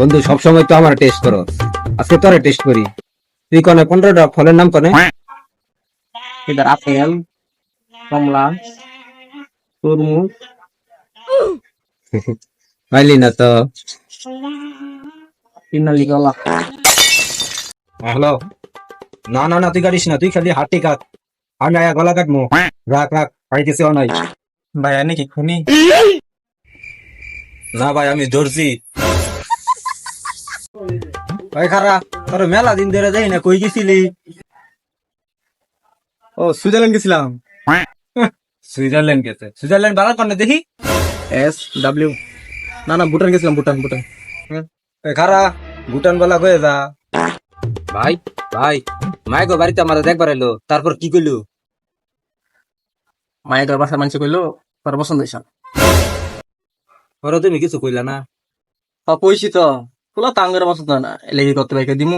বন্ধু সবসময় তো আমার টেস্ট করো, আজকে তোরে টেস্ট করি। তুই কনে 15টা ফলের নাম কনে? এটার আপেল, কমলা, তরমুজ, পাইলি না তো। কিনালি কলা। হ্যালো, না না না, তুই কাটিস না, তুই খালি হাঁটি কাট। আমি আয়া গলা কাটবো। রাখ রাখ, পাইতেছি নাই। ভাই আনি কি খুনি? না ভাই, আমি ধরছি। ভাই খারা, তোর মেলা দিন ধরে যাই না, কই গেছিলি? ও সুইজারল্যান্ড গেছিলাম। সুইজারল্যান্ড গেছে? সুইজারল্যান্ড বাড়ার কনে দেখি। SW, না না ভুটান গেছিলাম, ভুটান ভুটান। খারা, ভুটান বলা কয়ে যা। ভাই ভাই, মাইগো বাড়িতে আমার দেখবার এলো, তারপর কি কইলো? মায়ের বাসার মানুষ কইলো তোর পছন্দ হয়েছে। ওরা তুমি কিছু কইলা না? কইছি তো, তোলা তাঙ্গের পছন্দ না, এলেগে করতে বাইকে দিমু।